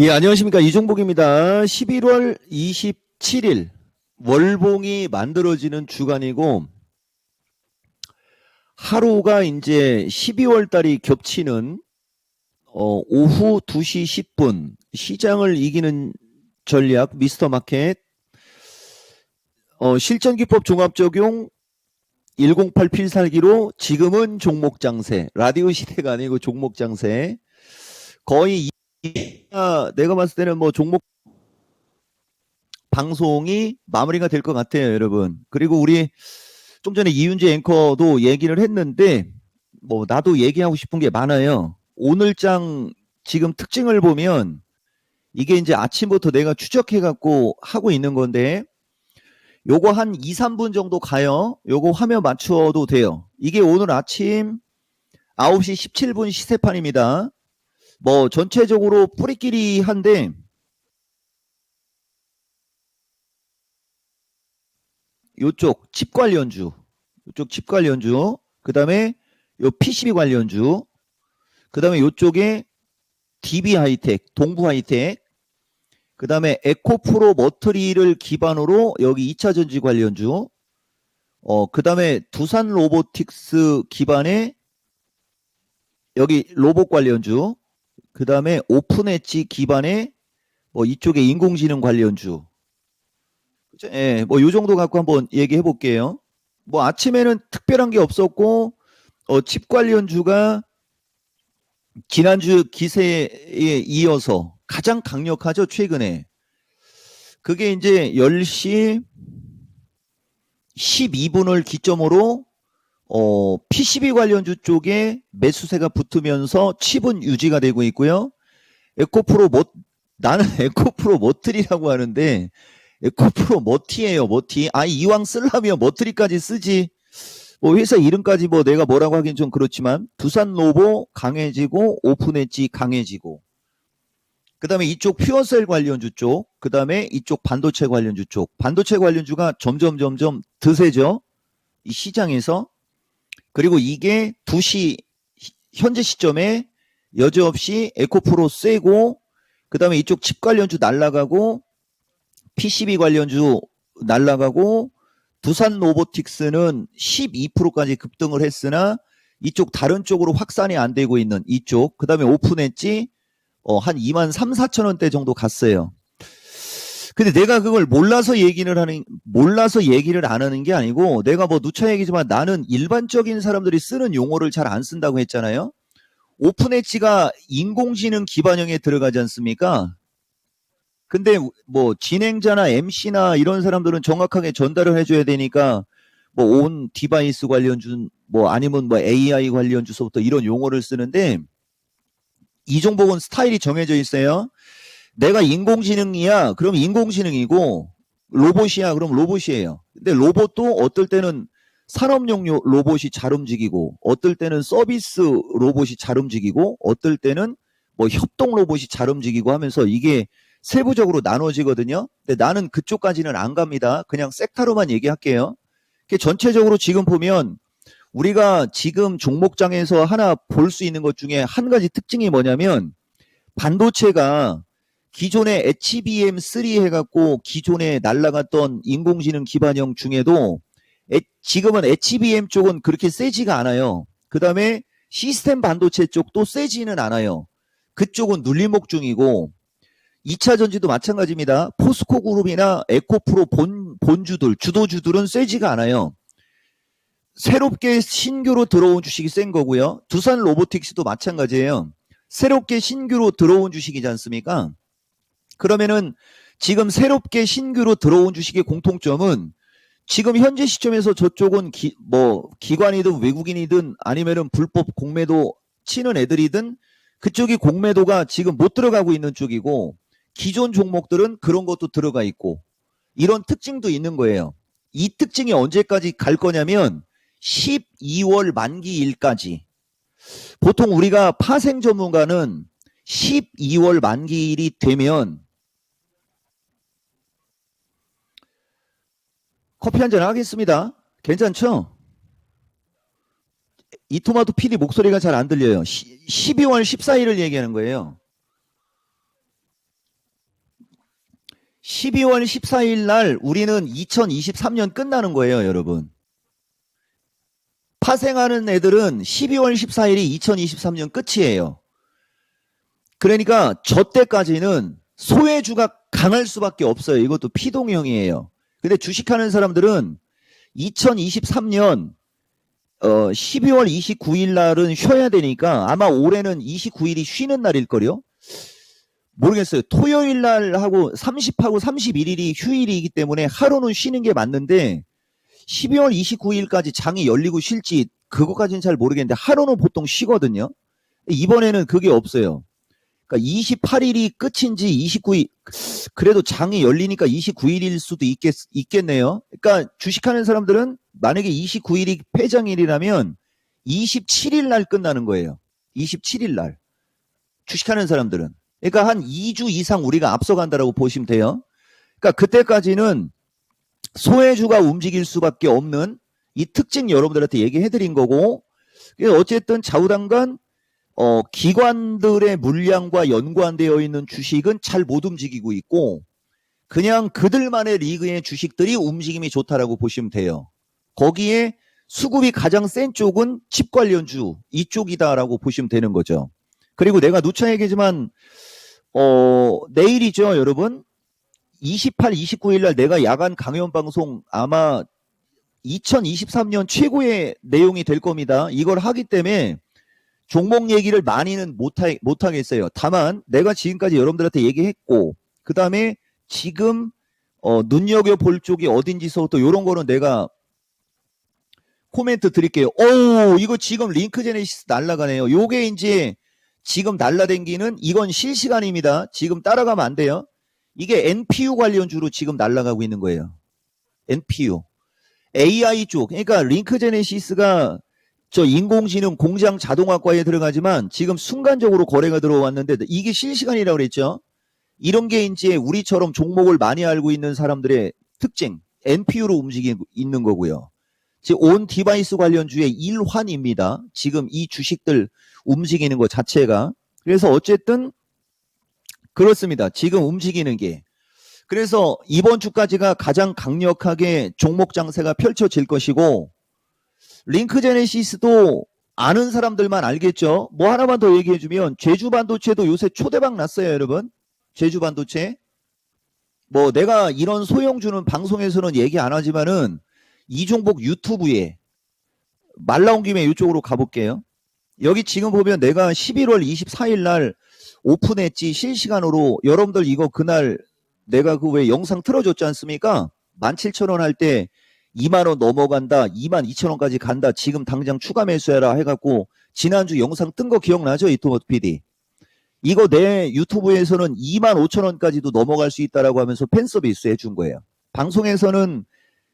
예, 안녕하십니까. 이종복입니다. 11월 27일 월봉이 만들어지는 주간이고, 하루가 이제 12월 달이 겹치는 오후 2시 10분 시장을 이기는 전략 미스터 마켓, 실전기법 종합 적용 108 필살기로 지금은 종목 장세, 라디오 시대가 아니고 종목 장세. 거의 내가 봤을 때는 뭐 종목 방송이 마무리가 될 것 같아요, 여러분. 그리고 우리 좀 전에 이윤재 앵커도 얘기를 했는데, 뭐 나도 얘기하고 싶은 게 많아요. 오늘장 지금 특징을 보면 이게 이제 아침부터 내가 추적해갖고 하고 있는 건데, 요거 한 2, 3분 정도 가요. 요거 화면 맞춰도 돼요. 이게 오늘 아침 9시 17분 시세판입니다. 뭐 전체적으로 뿌리끼리 한데, 요쪽 칩 관련주, 그 다음에 요 PCB 관련주, 그 다음에 요쪽에 DB 하이텍, 동부 하이텍, 그 다음에 에코프로 머터리를 기반으로 여기 2차 전지 관련주, 그 다음에 두산 로보틱스 기반의 여기 로봇 관련주, 그 다음에 오픈 엣지 기반의 뭐 이쪽에 인공지능 관련주. 예, 뭐 요 정도 갖고 한번 얘기해 볼게요. 뭐 아침에는 특별한 게 없었고, 칩 관련주가 지난주 기세에 이어서 가장 강력하죠, 최근에. 그게 이제 10시 12분을 기점으로 PCB 관련주 쪽에 매수세가 붙으면서 칩은 유지가 되고 있고요. 나는 에코프로 머트리라고 하는데 에코프로 머티예요, 머티. 이왕 쓰려면 머트리까지 쓰지. 뭐 회사 이름까지 뭐 내가 뭐라고 하긴 좀 그렇지만, 두산 로보 강해지고 오픈 엣지 강해지고, 그 다음에 이쪽 퓨어셀 관련주 쪽, 그 다음에 이쪽 반도체 관련주 쪽. 반도체 관련주가 점점 드세죠, 이 시장에서. 그리고 이게 2시 현재 시점에 여지없이 에코프로 세고, 그 다음에 이쪽 칩 관련주 날라가고, PCB 관련주 날라가고, 두산 로보틱스는 12%까지 급등을 했으나 이쪽 다른 쪽으로 확산이 안 되고 있는 이쪽, 그 다음에 오픈 엣지 한 2만 3, 4천 원대 정도 갔어요. 근데 내가 그걸 몰라서 얘기를 안 하는 게 아니고, 내가 뭐 누차 얘기지만 나는 일반적인 사람들이 쓰는 용어를 잘 안 쓴다고 했잖아요. 오픈 엣지가 인공지능 기반형에 들어가지 않습니까? 근데 뭐 진행자나 MC나 이런 사람들은 정확하게 전달을 해줘야 되니까, 뭐 온 디바이스 관련주, 뭐 아니면 뭐 AI 관련주서부터 이런 용어를 쓰는데, 이종복은 스타일이 정해져 있어요. 내가 인공지능이야, 그럼 인공지능이고, 로봇이야, 그럼 로봇이에요. 근데 로봇도 어떨 때는 산업용 로봇이 잘 움직이고, 어떨 때는 서비스 로봇이 잘 움직이고, 어떨 때는 뭐 협동 로봇이 잘 움직이고 하면서 이게 세부적으로 나눠지거든요. 근데 나는 그쪽까지는 안 갑니다. 그냥 섹터로만 얘기할게요. 전체적으로 지금 보면 우리가 지금 종목장에서 하나 볼 수 있는 것 중에 한 가지 특징이 뭐냐면, 반도체가 기존에 HBM3 해갖고 기존에 날라갔던 인공지능 기반형 중에도 지금은 HBM 쪽은 그렇게 세지가 않아요. 그 다음에 시스템 반도체 쪽도 세지는 않아요. 그쪽은 눌림목 중이고, 2차 전지도 마찬가지입니다. 포스코 그룹이나 에코프로 본주들, 주도주들은 세지가 않아요. 새롭게 신규로 들어온 주식이 센 거고요. 두산 로보틱스도 마찬가지예요. 새롭게 신규로 들어온 주식이지 않습니까? 그러면은 지금 새롭게 신규로 들어온 주식의 공통점은, 지금 현재 시점에서 저쪽은 기관이든 외국인이든 아니면은 불법 공매도 치는 애들이든 그쪽이 공매도가 지금 못 들어가고 있는 쪽이고, 기존 종목들은 그런 것도 들어가 있고, 이런 특징도 있는 거예요. 이 특징이 언제까지 갈 거냐면 12월 만기일까지. 보통 우리가 파생 전문가는 12월 만기일이 되면 커피 한잔 하겠습니다. 괜찮죠? 이토마토 PD 목소리가 잘 안 들려요. 12월 14일을 얘기하는 거예요. 12월 14일 날 우리는 2023년 끝나는 거예요, 여러분. 파생하는 애들은 12월 14일이 2023년 끝이에요. 그러니까 저 때까지는 소외주가 강할 수밖에 없어요. 이것도 피동형이에요. 근데 주식하는 사람들은 2023년 12월 29일 날은 쉬어야 되니까 아마 올해는 29일이 쉬는 날일걸요. 모르겠어요. 토요일 날하고 30하고 31일이 휴일이기 때문에 하루는 쉬는 게 맞는데 12월 29일까지 장이 열리고 쉴지 그것까지는 잘 모르겠는데 하루는 보통 쉬거든요. 이번에는 그게 없어요. 그러니까 28일이 끝인지 29일, 그래도 장이 열리니까 29일일 수도 있겠네요. 그러니까 주식하는 사람들은 만약에 29일이 폐장일이라면 27일 날 끝나는 거예요. 27일 날. 주식하는 사람들은. 그러니까 한 2주 이상 우리가 앞서간다라고 보시면 돼요. 그러니까 그때까지는 소외주가 움직일 수밖에 없는 이 특징 여러분들한테 얘기해드린 거고, 어쨌든 좌우당간 기관들의 물량과 연관되어 있는 주식은 잘 못 움직이고 있고 그냥 그들만의 리그의 주식들이 움직임이 좋다라고 보시면 돼요. 거기에 수급이 가장 센 쪽은 칩 관련주 이쪽이다라고 보시면 되는 거죠. 그리고 내가 누차 얘기지만 내일이죠, 여러분. 28, 29일 날 내가 야간 강연 방송 아마 2023년 최고의 내용이 될 겁니다. 이걸 하기 때문에 종목 얘기를 많이는 못하겠어요. 다만 내가 지금까지 여러분들한테 얘기했고 그 다음에 지금 눈여겨볼 쪽이 어딘지서부터 이런 거는 내가 코멘트 드릴게요. 오, 이거 지금 링크 제네시스 날라가네요. 요게 이제 지금 날라댕기는 이건 실시간입니다. 지금 따라가면 안 돼요. 이게 NPU 관련주로 지금 날라가고 있는 거예요. NPU. AI 쪽. 그러니까 링크 제네시스가 저 인공지능 공장 자동화과에 들어가지만 지금 순간적으로 거래가 들어왔는데 이게 실시간이라고 그랬죠. 이런 게 이제 우리처럼 종목을 많이 알고 있는 사람들의 특징, NPU로 움직이고 있는 거고요. 즉 온 디바이스 관련주의 일환입니다. 지금 이 주식들 움직이는 것 자체가. 그래서 어쨌든 그렇습니다. 지금 움직이는 게. 그래서 이번 주까지가 가장 강력하게 종목 장세가 펼쳐질 것이고 링크 제네시스도 아는 사람들만 알겠죠. 뭐 하나만 더 얘기해주면 제주 반도체도 요새 초대박 났어요, 여러분. 제주 반도체. 뭐 내가 이런 소형주는 방송에서는 얘기 안 하지만은 이종복 유튜브에 말 나온 김에 이쪽으로 가볼게요. 여기 지금 보면 내가 11월 24일 날 오픈했지 실시간으로. 여러분들 이거 그날 내가 그 왜 영상 틀어줬지 않습니까? 17,000원 할 때 2만원 넘어간다, 22,000원까지 간다, 지금 당장 추가 매수해라 해갖고 지난주 영상 뜬 거 기억나죠? 이토모 PD. 이거 내 유튜브에서는 25,000원까지도 넘어갈 수 있다라고 하면서 팬 서비스 해준 거예요. 방송에서는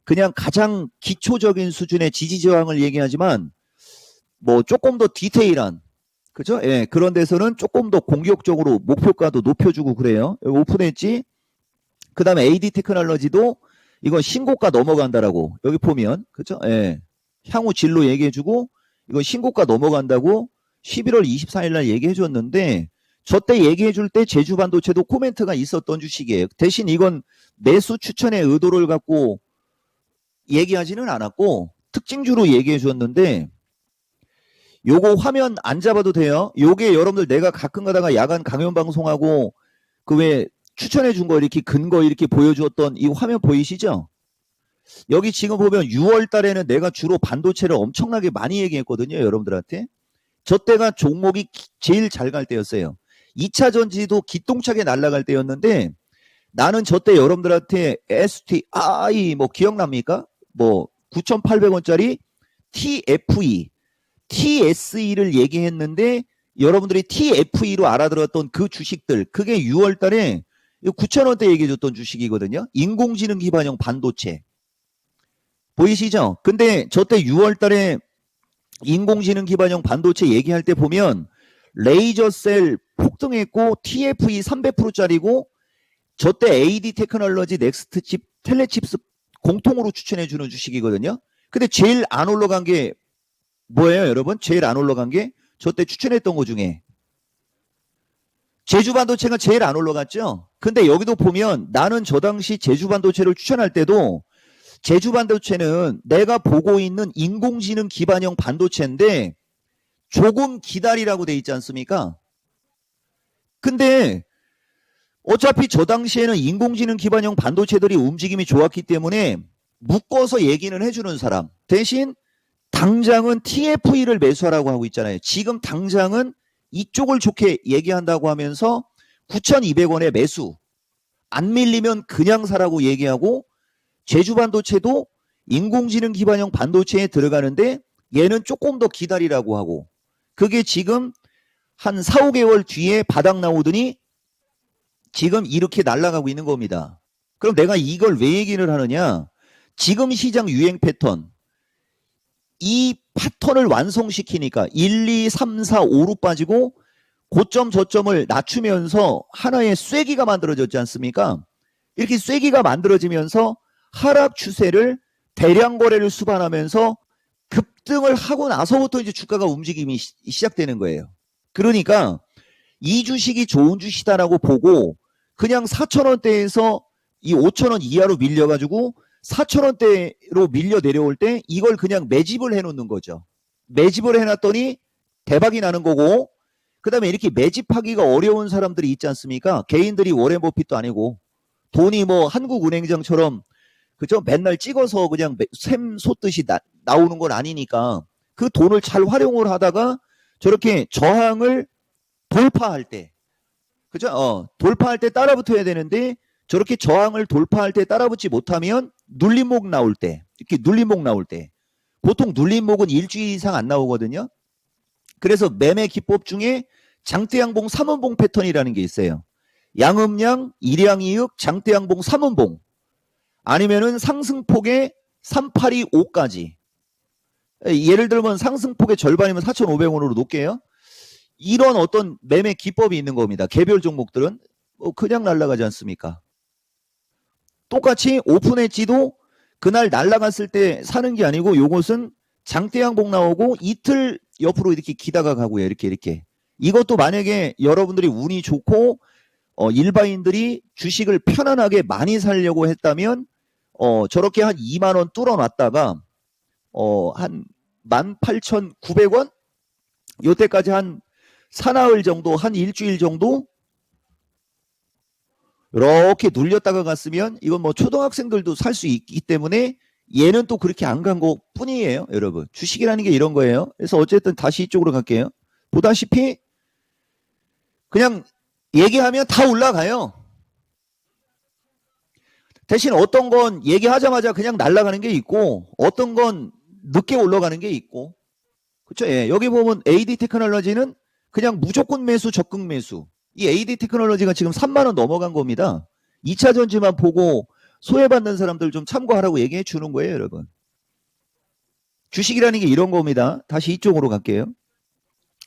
그냥 가장 기초적인 수준의 지지저항을 얘기하지만 뭐 조금 더 디테일한, 그죠? 예, 그런 데서는 조금 더 공격적으로 목표가도 높여주고 그래요. 여기 오픈했지? 그 다음에 AD 테크놀로지도 이건 신고가 넘어간다라고 여기 보면, 그죠? 예, 향후 진로 얘기해주고 이건 신고가 넘어간다고 11월 24일 날 얘기해줬는데 저 때 얘기해줄 때 제주 반도체도 코멘트가 있었던 주식이에요. 대신 이건 매수 추천의 의도를 갖고 얘기하지는 않았고 특징주로 얘기해 주었는데 요거 화면 안 잡아도 돼요. 요게 여러분들 내가 가끔 가다가 야간 강연 방송하고 그 왜 추천해 준 거 이렇게 근거 이렇게 보여주었던 이 화면 보이시죠? 여기 지금 보면 6월 달에는 내가 주로 반도체를 엄청나게 많이 얘기했거든요, 여러분들한테. 저 때가 종목이 제일 잘 갈 때였어요. 2차 전지도 기똥차게 날아갈 때였는데 나는 저 때 여러분들한테 STI 뭐 기억납니까? 뭐 9,800원짜리 TFE, TSE를 얘기했는데 여러분들이 TFE로 알아들었던 그 주식들, 그게 6월 달에 9,000원대 얘기해줬던 주식이거든요. 인공지능 기반형 반도체. 보이시죠? 근데 저 때 6월 달에 인공지능 기반형 반도체 얘기할 때 보면 레이저셀 폭등했고 TFE 300%짜리고 저 때 AD 테크놀로지 넥스트 칩 텔레칩스 공통으로 추천해주는 주식이거든요. 근데 제일 안 올라간 게 뭐예요, 여러분? 제일 안 올라간 게 저 때 추천했던 거 중에 제주반도체가 제일 안 올라갔죠. 근데 여기도 보면 나는 저 당시 제주반도체를 추천할 때도 제주반도체는 내가 보고 있는 인공지능 기반형 반도체인데 조금 기다리라고 돼 있지 않습니까? 근데 어차피 저 당시에는 인공지능 기반형 반도체들이 움직임이 좋았기 때문에 묶어서 얘기는 해주는 사람 대신 당장은 TFE를 매수하라고 하고 있잖아요. 지금 당장은 이쪽을 좋게 얘기한다고 하면서 9,200원에 매수 안 밀리면 그냥 사라고 얘기하고 제주반도체도 인공지능 기반형 반도체에 들어가는데 얘는 조금 더 기다리라고 하고 그게 지금 한 4, 5개월 뒤에 바닥 나오더니 지금 이렇게 날아가고 있는 겁니다. 그럼 내가 이걸 왜 얘기를 하느냐? 지금 시장 유행 패턴 이 패턴을 완성시키니까 1, 2, 3, 4, 5로 빠지고 고점 저점을 낮추면서 하나의 쐐기가 만들어졌지 않습니까? 이렇게 쐐기가 만들어지면서 하락 추세를 대량 거래를 수반하면서 급등을 하고 나서부터 이제 주가가 움직임이 시작되는 거예요. 그러니까 이 주식이 좋은 주식이다라고 보고 그냥 4,000원대에서 이 5,000원 이하로 밀려가지고 4,000원대로 밀려 내려올 때 이걸 그냥 매집을 해놓는 거죠. 매집을 해놨더니 대박이 나는 거고 그 다음에 이렇게 매집하기가 어려운 사람들이 있지 않습니까? 개인들이 워렌 버핏도 아니고 돈이 뭐 한국은행장처럼 그죠? 맨날 찍어서 그냥 샘 솟듯이 나오는 건 아니니까 그 돈을 잘 활용을 하다가 저렇게 저항을 돌파할 때 그죠? 돌파할 때 따라붙어야 되는데 저렇게 저항을 돌파할 때 따라붙지 못하면 눌림목 나올 때 이렇게 눌림목 나올 때 보통 눌림목은 일주일 이상 안 나오거든요. 그래서 매매 기법 중에 장대양봉 3원봉 패턴이라는 게 있어요. 양음양, 일양이익, 장대양봉 3원봉 아니면은 상승폭의 3825까지 예를 들면 상승폭의 절반이면 4,500원으로 놓을게요. 이런 어떤 매매 기법이 있는 겁니다. 개별 종목들은 그냥 날아가지 않습니까? 똑같이 오픈엣지도 그날 날아갔을 때 사는 게 아니고 요것은 장대양봉 나오고 이틀 옆으로 이렇게 기다가 가고요. 이렇게 이것도 만약에 여러분들이 운이 좋고 일반인들이 주식을 편안하게 많이 살려고 했다면 저렇게 한 2만원 뚫어놨다가 한 18,900원 요때까지 한 사나흘 정도 한 일주일 정도 이렇게 눌렸다가 갔으면 이건 뭐 초등학생들도 살 수 있기 때문에 얘는 또 그렇게 안 간 것 뿐이에요. 여러분 주식이라는 게 이런 거예요. 그래서 어쨌든 다시 이쪽으로 갈게요. 보다시피 그냥 얘기하면 다 올라가요. 대신 어떤 건 얘기하자마자 그냥 날아가는 게 있고 어떤 건 늦게 올라가는 게 있고 그렇죠? 예, 여기 보면 AD 테크놀로지는 그냥 무조건 매수 적극 매수 이 AD 테크놀로지가 지금 3만원 넘어간 겁니다. 2차 전지만 보고 소외받는 사람들 좀 참고하라고 얘기해 주는 거예요. 여러분 주식이라는 게 이런 겁니다. 다시 이쪽으로 갈게요.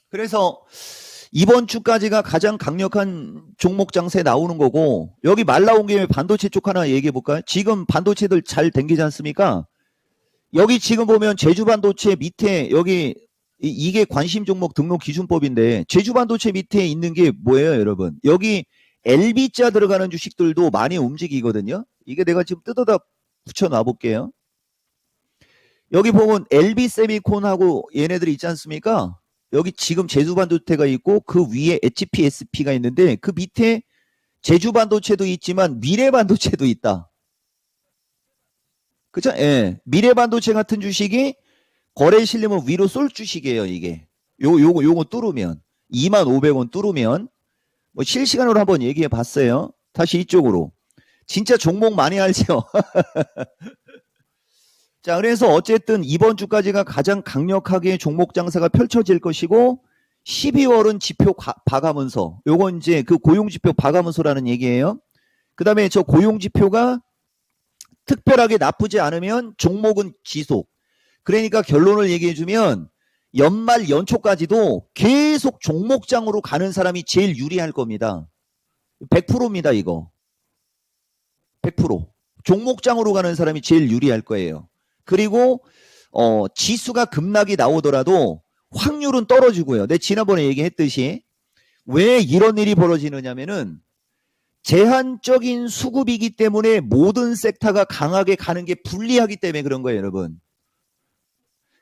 그래서 이번 주까지가 가장 강력한 종목 장세 나오는 거고 여기 말 나온 김에 반도체 쪽 하나 얘기해 볼까요? 지금 반도체들 잘 댕기지 않습니까? 여기 지금 보면 제주반도체 밑에 여기 이게 관심 종목 등록 기준법인데 제주반도체 밑에 있는 게 뭐예요 여러분? 여기 LB자 들어가는 주식들도 많이 움직이거든요. 이게 내가 지금 뜯어다 붙여놔 볼게요. 여기 보면 LB세미콘하고 얘네들이 있지 않습니까? 여기 지금 제주반도체가 있고 그 위에 HPSP가 있는데 그 밑에 제주반도체도 있지만 미래반도체도 있다. 그쵸? 예. 미래반도체 같은 주식이 거래 실리면 위로 쏠 주식이에요, 이게. 요거 뚫으면. 25,500원 뚫으면. 뭐 실시간으로 한번 얘기해 봤어요. 다시 이쪽으로. 진짜 종목 많이 알죠? 자, 그래서 어쨌든 이번 주까지가 가장 강력하게 종목 장사가 펼쳐질 것이고 12월은 지표 봐가면서 요건 이제 그 고용지표 봐가면서라는 얘기예요. 그 다음에 저 고용지표가 특별하게 나쁘지 않으면 종목은 지속. 그러니까 결론을 얘기해주면 연말 연초까지도 계속 종목장으로 가는 사람이 제일 유리할 겁니다. 100%입니다 이거. 100%. 종목장으로 가는 사람이 제일 유리할 거예요. 그리고 지수가 급락이 나오더라도 확률은 떨어지고요. 내가 지난번에 얘기했듯이 왜 이런 일이 벌어지느냐면은 제한적인 수급이기 때문에 모든 섹터가 강하게 가는 게 불리하기 때문에 그런 거예요, 여러분.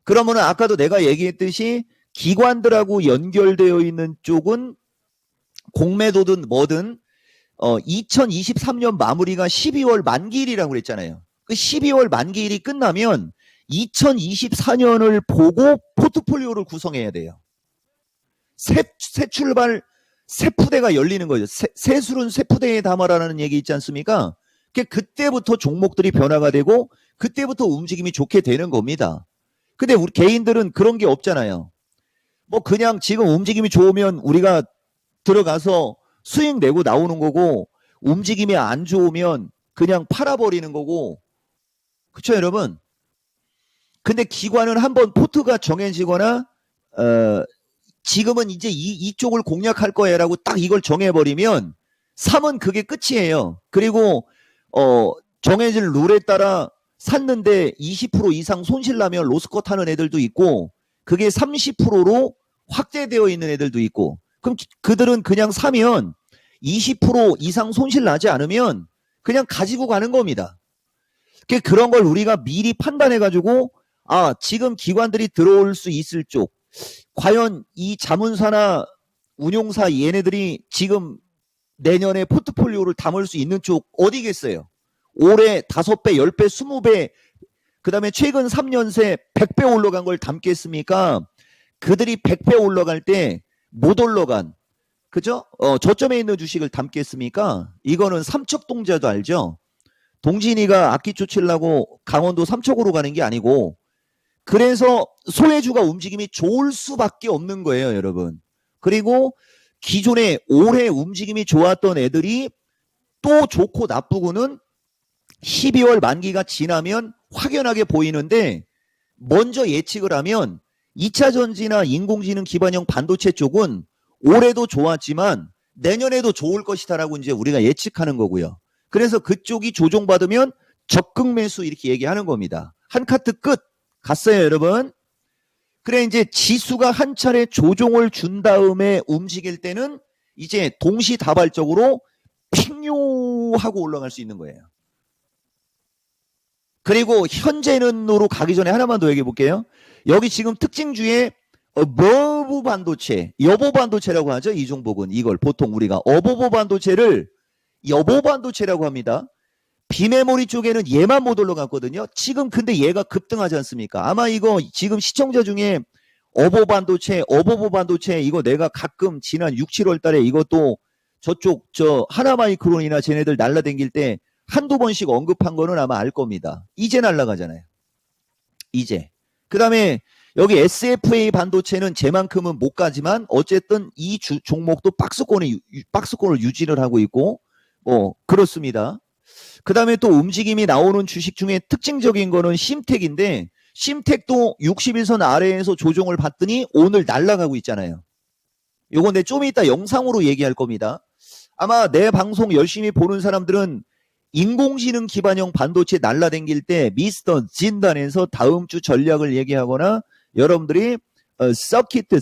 그러면은 아까도 내가 얘기했듯이 기관들하고 연결되어 있는 쪽은 공매도든 뭐든 2023년 마무리가 12월 만기일이라고 그랬잖아요. 그 12월 만기일이 끝나면 2024년을 보고 포트폴리오를 구성해야 돼요. 새 출발, 새 푸대가 열리는 거죠. 새술은 새 푸대에 담아라는 얘기 있지 않습니까? 그때부터 종목들이 변화가 되고 그때부터 움직임이 좋게 되는 겁니다. 근데 우리 개인들은 그런 게 없잖아요. 뭐 그냥 지금 움직임이 좋으면 우리가 들어가서 수익 내고 나오는 거고 움직임이 안 좋으면 그냥 팔아버리는 거고 그렇죠 여러분? 근데 기관은 한번 포트가 정해지거나 지금은 이제 이쪽을 공략할 거야라고 딱 이걸 정해버리면 3은 그게 끝이에요. 그리고 정해질 룰에 따라 샀는데 20% 이상 손실 나면 로스컷 하는 애들도 있고 그게 30%로 확대되어 있는 애들도 있고 그럼 그들은 그냥 사면 20% 이상 손실 나지 않으면 그냥 가지고 가는 겁니다. 그런 걸 우리가 미리 판단해가지고 지금 기관들이 들어올 수 있을 쪽 과연 이 자문사나 운용사 얘네들이 지금 내년에 포트폴리오를 담을 수 있는 쪽 어디겠어요? 올해 5배, 10배, 20배 그 다음에 최근 3년 새 100배 올라간 걸 담겠습니까? 그들이 100배 올라갈 때 못 올라간 그죠? 저점에 있는 주식을 담겠습니까? 이거는 삼척동자도 알죠? 동진이가 악기 쫓으려고 강원도 삼척으로 가는 게 아니고 그래서 소외주가 움직임이 좋을 수밖에 없는 거예요, 여러분. 그리고 기존에 올해 움직임이 좋았던 애들이 또 좋고 나쁘고는 12월 만기가 지나면 확연하게 보이는데 먼저 예측을 하면 2차 전지나 인공지능 기반형 반도체 쪽은 올해도 좋았지만 내년에도 좋을 것이다라고 이제 우리가 예측하는 거고요. 그래서 그쪽이 조정받으면 적극 매수 이렇게 얘기하는 겁니다. 한 카트 끝 갔어요, 여러분. 그래 이제 지수가 한 차례 조정을 준 다음에 움직일 때는 이제 동시다발적으로 핑요하고 올라갈 수 있는 거예요. 그리고 현재는으로 가기 전에 하나만 더 얘기해 볼게요. 여기 지금 특징주에 어버브 반도체, 여보 반도체라고 하죠. 이 종목은 이걸 보통 우리가 어버브 반도체를 여보 반도체라고 합니다. 비메모리 쪽에는 얘만 못 올라갔거든요. 지금 근데 얘가 급등하지 않습니까? 아마 이거 지금 시청자 중에 어버브 반도체 이거 내가 가끔 지난 6, 7월 달에 이것도 저쪽 하나마이크론이나 쟤네들 날라댕길 때 한두 번씩 언급한 거는 아마 알 겁니다. 이제 날라가잖아요. 이제. 그 다음에 여기 SFA 반도체는 쟤만큼은 못 가지만 어쨌든 이 종목도 박스권을 유지를 하고 있고 그렇습니다. 그 다음에 또 움직임이 나오는 주식 중에 특징적인 거는 심텍인데 심텍도 61선 아래에서 조정을 받더니 오늘 날아가고 있잖아요. 요건 내 좀 이따 영상으로 얘기할 겁니다. 아마 내 방송 열심히 보는 사람들은 인공지능 기반형 반도체 날라댕길 때 미스터 진단에서 다음 주 전략을 얘기하거나 여러분들이 서키트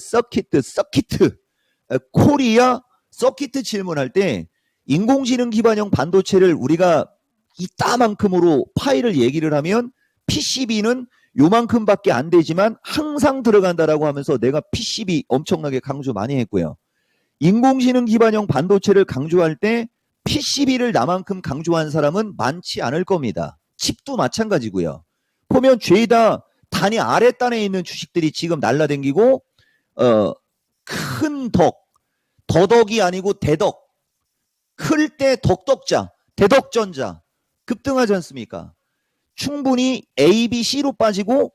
코리아 서키트 질문할 때 인공지능 기반형 반도체를 우리가 이따만큼으로 파일을 얘기를 하면 PCB는 요만큼밖에 안 되지만 항상 들어간다라고 하면서 내가 PCB 엄청나게 강조 많이 했고요. 인공지능 기반형 반도체를 강조할 때 PCB를 나만큼 강조한 사람은 많지 않을 겁니다. 칩도 마찬가지고요. 보면 죄다 단위 아랫단에 있는 주식들이 지금 날라댕기고 큰 더덕이 아니고 대덕, 클 때 덕덕자, 대덕전자 급등하지 않습니까? 충분히 A, B, C로 빠지고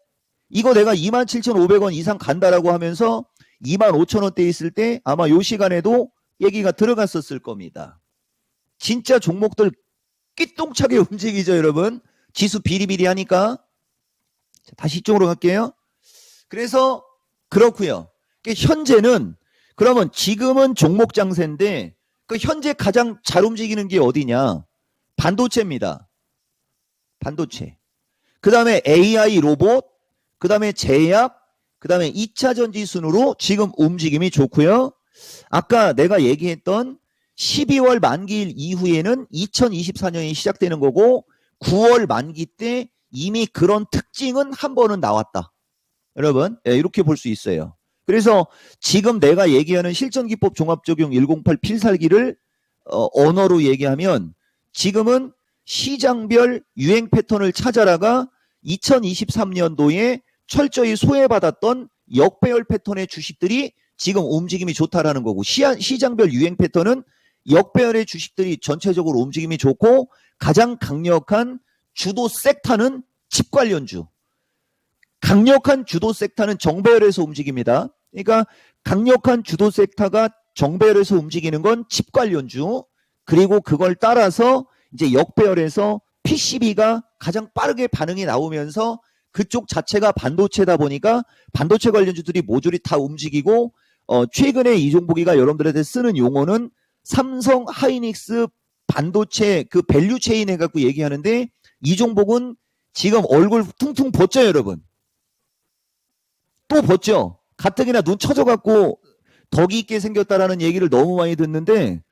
이거 내가 27,500원 이상 간다라고 하면서 25,000원대 있을 때 아마 요 시간에도 얘기가 들어갔었을 겁니다. 진짜 종목들 끼똥차게 움직이죠, 여러분. 지수 비리비리하니까. 다시 이쪽으로 갈게요. 그래서 그렇고요. 현재는 그러면 지금은 종목 장세인데 그 현재 가장 잘 움직이는 게 어디냐? 반도체입니다. 반도체. 그 다음에 AI 로봇, 그 다음에 제약, 그 다음에 2차 전지 순으로 지금 움직임이 좋고요. 아까 내가 얘기했던 12월 만기일 이후에는 2024년이 시작되는 거고 9월 만기 때 이미 그런 특징은 한 번은 나왔다. 여러분, 이렇게 볼 수 있어요. 그래서 지금 내가 얘기하는 실전기법 종합적용 108 필살기를 언어로 얘기하면 지금은 시장별 유행 패턴을 찾아라가 2023년도에 철저히 소외받았던 역배열 패턴의 주식들이 지금 움직임이 좋다라는 거고 시장별 유행 패턴은 역배열의 주식들이 전체적으로 움직임이 좋고 가장 강력한 주도 섹터는 칩 관련주. 강력한 주도 섹터는 정배열에서 움직입니다. 그러니까 강력한 주도 섹터가 정배열에서 움직이는 건 칩 관련주. 그리고 그걸 따라서 이제 역배열에서 PCB가 가장 빠르게 반응이 나오면서 그쪽 자체가 반도체다 보니까 반도체 관련주들이 모조리 다 움직이고 최근에 이종복이가 여러분들한테 쓰는 용어는 삼성 하이닉스 반도체 그 밸류 체인 해갖고 얘기하는데 이종복은 지금 얼굴 퉁퉁 벗죠 여러분. 또 벗죠. 가뜩이나 눈 쳐져갖고 덕이 있게 생겼다라는 얘기를 너무 많이 듣는데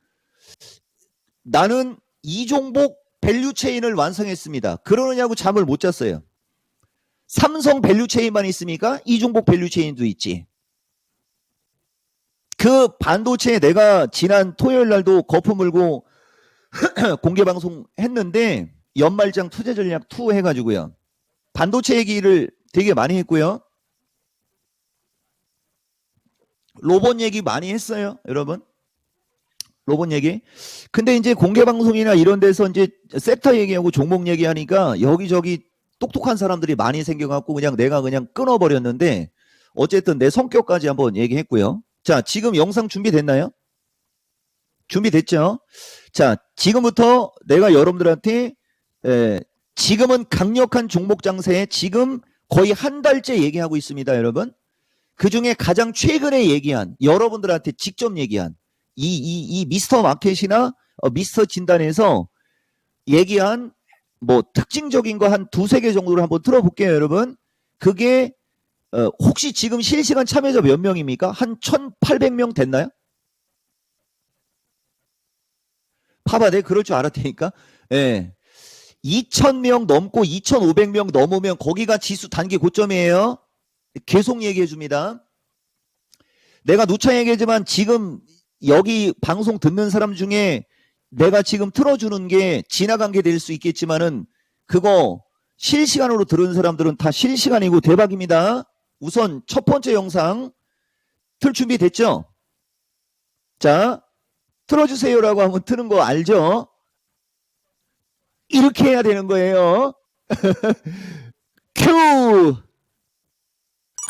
나는 이종복 밸류 체인을 완성했습니다. 그러느냐고 잠을 못 잤어요. 삼성 밸류 체인만 있습니까? 이종복 밸류 체인도 있지. 그 반도체 내가 지난 토요일 날도 거품 물고 공개 방송 했는데 연말장 투자 전략 2 해가지고요. 반도체 얘기를 되게 많이 했고요. 로봇 얘기 많이 했어요, 여러분. 로봇 얘기. 근데 이제 공개 방송이나 이런 데서 이제 섹터 얘기하고 종목 얘기하니까 여기저기 똑똑한 사람들이 많이 생겨갖고 그냥 내가 그냥 끊어버렸는데 어쨌든 내 성격까지 한번 얘기했고요. 자, 지금 영상 준비됐나요? 준비됐죠? 자, 지금부터 내가 여러분들한테 지금은 강력한 종목 장세에 지금 거의 한 달째 얘기하고 있습니다, 여러분. 그 중에 가장 최근에 얘기한 여러분들한테 직접 얘기한 이 미스터 마켓이나 미스터 진단에서 얘기한 뭐 특징적인 거 한 두세 개 정도를 한번 들어볼게요, 여러분. 그게 혹시 지금 실시간 참여자 몇 명입니까? 한 1,800명 됐나요? 봐봐, 내가 그럴 줄 알았다니까. 예. 2,000명 넘고 2,500명 넘으면 거기가 지수 단기 고점이에요. 계속 얘기해 줍니다. 내가 누차 얘기하지만 지금 여기 방송 듣는 사람 중에 내가 지금 틀어주는 게 지나간 게 될 수 있겠지만은 그거 실시간으로 들은 사람들은 다 실시간이고 대박입니다. 우선 첫 번째 영상 틀 준비 됐죠? 자, 틀어주세요라고 하면 트는 거 알죠? 이렇게 해야 되는 거예요. 큐!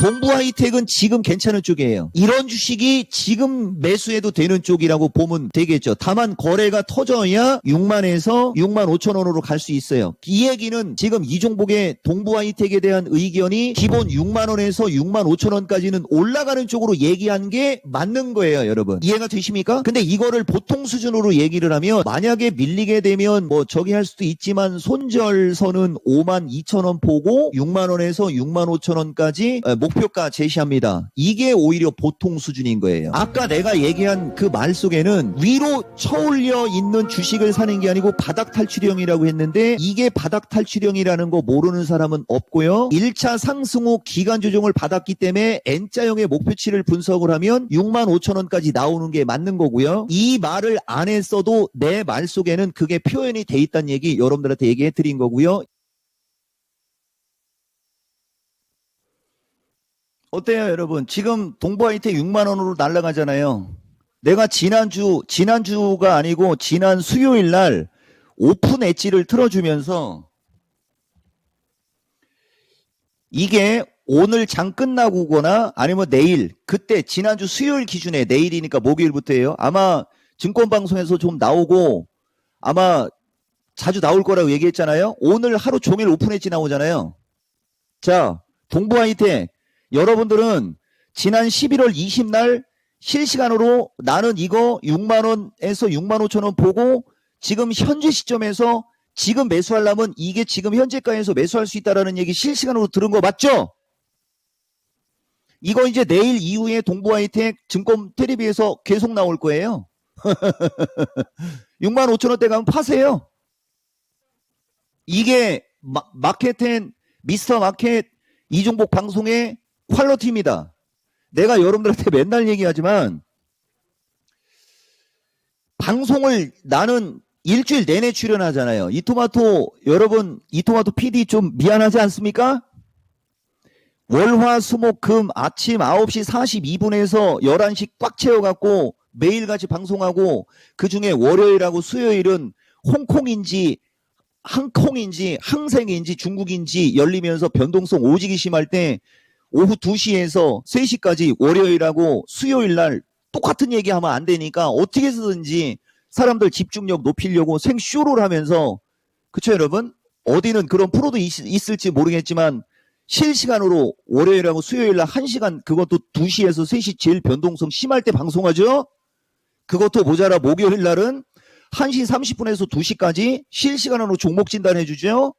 동부 하이텍은 지금 괜찮은 쪽이에요. 이런 주식이 지금 매수해도 되는 쪽이라고 보면 되겠죠. 다만 거래가 터져야 6만에서 6만 5천 원으로 갈 수 있어요. 이 얘기는 지금 이종복의 동부 하이텍에 대한 의견이 기본 6만 원에서 6만 5천 원까지는 올라가는 쪽으로 얘기한 게 맞는 거예요, 여러분. 이해가 되십니까? 근데 이거를 보통 수준으로 얘기를 하면 만약에 밀리게 되면 뭐 저기 할 수도 있지만 손절선은 5만 2천 원 보고 6만 원에서 6만 5천 원까지 목표가 제시합니다. 이게 오히려 보통 수준인 거예요. 아까 내가 얘기한 그 말 속에는 위로 쳐올려 있는 주식을 사는 게 아니고 바닥 탈출형이라고 했는데 이게 바닥 탈출형이라는 거 모르는 사람은 없고요. 1차 상승 후 기간 조정을 받았기 때문에 N자형의 목표치를 분석을 하면 6만 5천 원까지 나오는 게 맞는 거고요. 이 말을 안 했어도 내 말 속에는 그게 표현이 돼 있다는 얘기 여러분들한테 얘기해 드린 거고요. 어때요, 여러분? 지금 동부하이텍 6만 원으로 날아가잖아요. 내가 지난주가 아니고 지난 수요일 날 오픈 엣지를 틀어주면서 이게 오늘 장 끝나고거나 아니면 내일, 그때 지난주 수요일 기준에 내일이니까 목요일부터예요. 아마 증권방송에서 좀 나오고 아마 자주 나올 거라고 얘기했잖아요. 오늘 하루 종일 오픈 엣지 나오잖아요. 자, 동부하이텍 여러분들은 지난 11월 20날 실시간으로 나는 이거 6만원에서 6만 5천원 보고 지금 현재 시점에서 지금 매수하려면 이게 지금 현재가에서 매수할 수 있다는 얘기 실시간으로 들은 거 맞죠? 이거 이제 내일 이후에 동부하이텍 증권 텔레비에서 계속 나올 거예요. 6만 5천 원대 가면 파세요. 이게 마켓앤 미스터 마켓 이종복 방송의 퀄리티입니다. 내가 여러분들한테 맨날 얘기하지만 방송을 나는 일주일 내내 출연하잖아요. 이토마토 여러분, 이토마토 PD 좀 미안하지 않습니까? 월화수목금 아침 9시 42분에서 11시 꽉 채워갖고 매일같이 방송하고, 그중에 월요일하고 수요일은 홍콩인지 항콩인지 항생인지 중국인지 열리면서 변동성 오지기 심할 때 오후 2시에서 3시까지 월요일하고 수요일날 똑같은 얘기하면 안 되니까 어떻게 해서든지 사람들 집중력 높이려고 생쇼를 하면서, 그쵸 여러분? 어디는 그런 프로도 있을지 모르겠지만 실시간으로 월요일하고 수요일날 1시간, 그것도 2시에서 3시 제일 변동성 심할 때 방송하죠. 그것도 모자라 목요일날은 1시 30분에서 2시까지 실시간으로 종목 진단해주죠.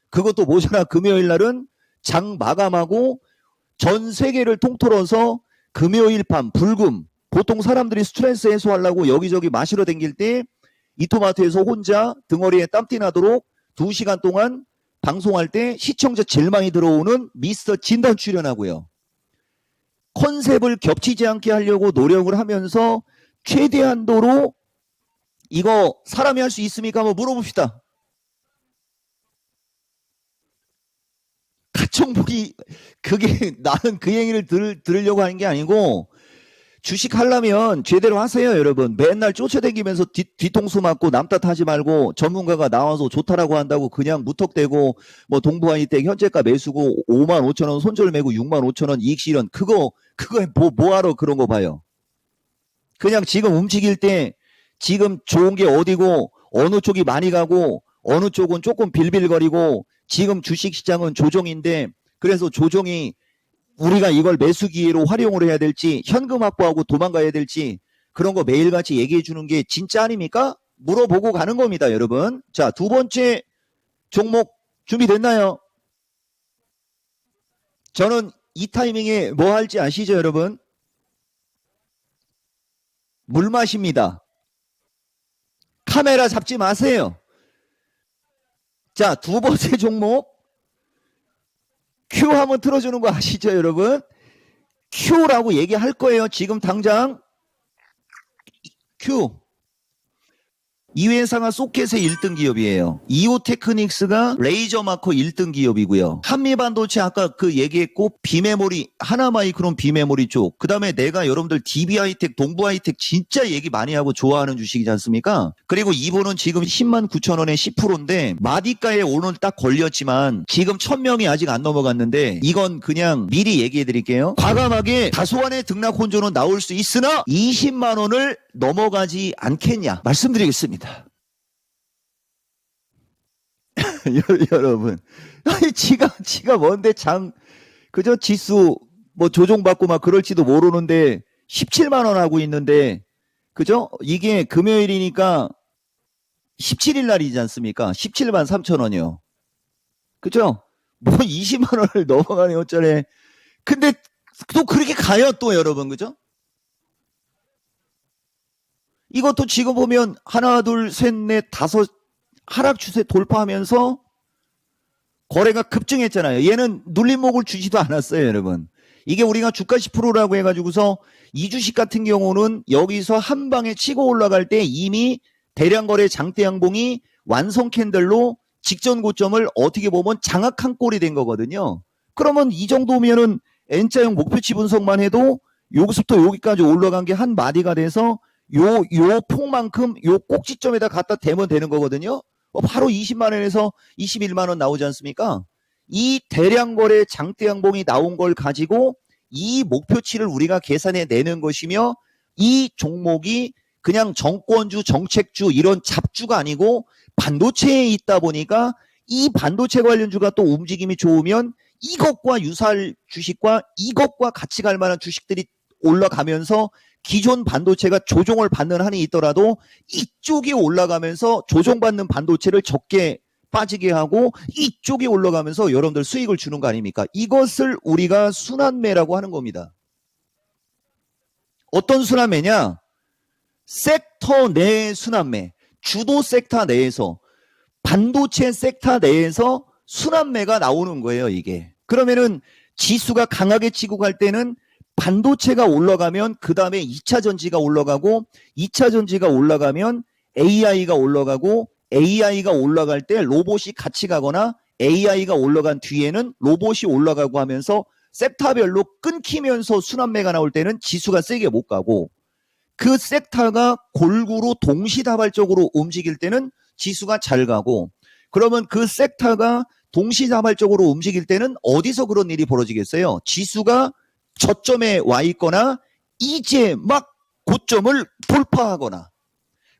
그것도 모자라 금요일날은 장 마감하고 전 세계를 통틀어서 금요일 밤 불금, 보통 사람들이 스트레스 해소하려고 여기저기 마시러 댕길 때 이토마토에서 혼자 등어리에 땀띠 나도록 2시간 동안 방송할 때 시청자 제일 많이 들어오는 미스터 진단 출연하고요. 컨셉을 겹치지 않게 하려고 노력을 하면서 최대한도로 이거 사람이 할 수 있습니까? 한번 물어봅시다. 가청복이, 그게 나는 그 얘기를 들으려고 하는 게 아니고, 주식 하려면 제대로 하세요 여러분. 맨날 쫓아다니면서 뒤통수 맞고 남 탓하지 말고, 전문가가 나와서 좋다라고 한다고 그냥 무턱대고 뭐 동부하이텍 현재가 매수고 5만 5천 원 손절 매고 6만 5천 원 이익 실현, 그거 뭐하러 그런 거 봐요. 그냥 지금 움직일 때 지금 좋은 게 어디고 어느 쪽이 많이 가고 어느 쪽은 조금 빌빌거리고, 지금 주식시장은 조정인데, 그래서 조정이 우리가 이걸 매수 기회로 활용을 해야 될지 현금 확보하고 도망가야 될지 그런 거 매일같이 얘기해 주는 게 진짜 아닙니까? 물어보고 가는 겁니다 여러분. 자, 두 번째 종목 준비됐나요? 저는 이 타이밍에 뭐 할지 아시죠 여러분? 물 마십니다. 카메라 잡지 마세요. 자, 두 번째 종목 큐 한번 틀어주는 거 아시죠 여러분? 큐라고 얘기할 거예요 지금 당장. 큐. 이 회사가 소켓의 1등 기업이에요. 이오테크닉스가 레이저 마커 1등 기업이고요. 한미반도체 아까 그 얘기했고, 비메모리, 하나마이크론 비메모리 쪽, 그 다음에 내가 여러분들 DB하이텍, 동부하이텍 진짜 얘기 많이 하고 좋아하는 주식이지 않습니까? 그리고 이분은 지금 10만 9천 원에 10%인데 마디가에 오늘 딱 걸렸지만 지금 1000명이 아직 안 넘어갔는데, 이건 그냥 미리 얘기해 드릴게요. 과감하게 다소한의 등락 혼조는 나올 수 있으나 20만 원을 넘어가지 않겠냐 말씀드리겠습니다. 여러분, 아니 지가 뭔데 그저 지수 뭐 조종받고 막 그럴지도 모르는데 17만 원 하고 있는데, 그죠? 이게 금요일이니까 17일 날이지 않습니까? 17만 3천 원이요. 그죠? 뭐 20만 원을 넘어가네 어쩌네. 근데 또 그렇게 가요 또 여러분, 그죠? 이것도 지금 보면 하나 둘 셋 넷 다섯 하락 추세 돌파하면서 거래가 급증했잖아요. 얘는 눌림목을 주지도 않았어요 여러분. 이게 우리가 주가 10%라고 해가지고서 이 주식 같은 경우는 여기서 한 방에 치고 올라갈 때 이미 대량 거래 장대 양봉이 완성 캔들로 직전 고점을 어떻게 보면 장악한 꼴이 된 거거든요. 그러면 이 정도면은 N자형 목표치 분석만 해도 여기서부터 여기까지 올라간 게 한 마디가 돼서 요 폭만큼 요 꼭지점에다 갖다 대면 되는 거거든요. 바로 20만 원에서 21만 원 나오지 않습니까? 이 대량 거래 장대 양봉이 나온 걸 가지고 이 목표치를 우리가 계산해 내는 것이며, 이 종목이 그냥 정권주, 정책주 이런 잡주가 아니고 반도체에 있다 보니까 이 반도체 관련주가 또 움직임이 좋으면 이것과 유사할 주식과 이것과 같이 갈 만한 주식들이 올라가면서 기존 반도체가 조종을 받는 한이 있더라도 이쪽이 올라가면서 조종받는 반도체를 적게 빠지게 하고 이쪽이 올라가면서 여러분들 수익을 주는 거 아닙니까? 이것을 우리가 순환매라고 하는 겁니다. 어떤 순환매냐? 섹터 내의 순환매, 주도 섹터 내에서, 반도체 섹터 내에서 순환매가 나오는 거예요, 이게. 그러면은 지수가 강하게 치고 갈 때는 반도체가 올라가면 그 다음에 2차 전지가 올라가고 2차 전지가 올라가면 AI가 올라가고 AI가 올라갈 때 로봇이 같이 가거나 AI가 올라간 뒤에는 로봇이 올라가고 하면서 섹터별로 끊기면서 순환매가 나올 때는 지수가 세게 못 가고 그 섹터가 골고루 동시다발적으로 움직일 때는 지수가 잘 가고 그러면 그 섹터가 동시다발적으로 움직일 때는 어디서 그런 일이 벌어지겠어요? 지수가 저점에 와 있거나 이제 막 고점을 돌파하거나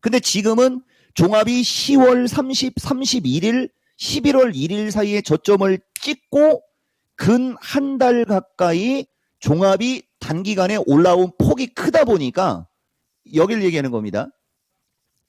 근데 지금은 종합이 10월 30, 31일, 11월 1일 사이에 저점을 찍고 근 한 달 가까이 종합이 단기간에 올라온 폭이 크다 보니까 여기를 얘기하는 겁니다.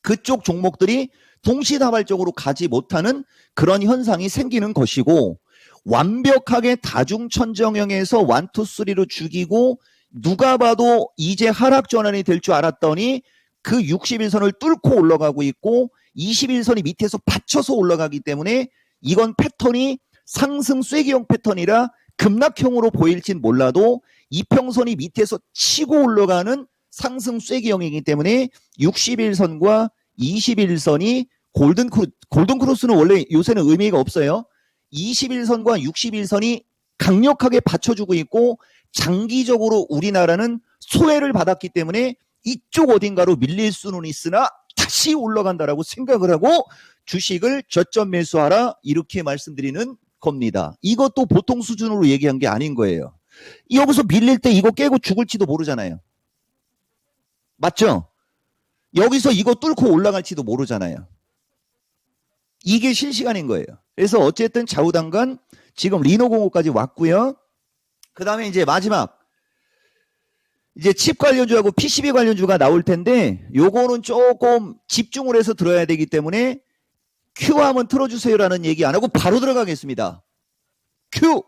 그쪽 종목들이 동시다발적으로 가지 못하는 그런 현상이 생기는 것이고 완벽하게 다중천정형에서 1, 2, 3로 죽이고 누가 봐도 이제 하락 전환이 될 줄 알았더니 그 60일선을 뚫고 올라가고 있고 21선이 밑에서 받쳐서 올라가기 때문에 이건 패턴이 상승 쐐기형 패턴이라 급락형으로 보일진 몰라도 이평선이 밑에서 치고 올라가는 상승 쐐기형이기 때문에 60일선과 21선이 골든크로스는 원래 요새는 의미가 없어요. 21선과 61선이 강력하게 받쳐주고 있고 장기적으로 우리나라는 소외를 받았기 때문에 이쪽 어딘가로 밀릴 수는 있으나 다시 올라간다라고 생각을 하고 주식을 저점 매수하라 이렇게 말씀드리는 겁니다. 이것도 보통 수준으로 얘기한 게 아닌 거예요. 여기서 밀릴 때 이거 깨고 죽을지도 모르잖아요. 맞죠? 여기서 이거 뚫고 올라갈지도 모르잖아요. 이게 실시간인 거예요. 그래서 어쨌든 좌우당간 지금 리노공업까지 왔고요. 그 다음에 이제 마지막 이제 칩 관련주하고 PCB 관련주가 나올 텐데 요거는 조금 집중을 해서 들어야 되기 때문에 Q 한번 틀어주세요라는 얘기 안 하고 바로 들어가겠습니다. Q!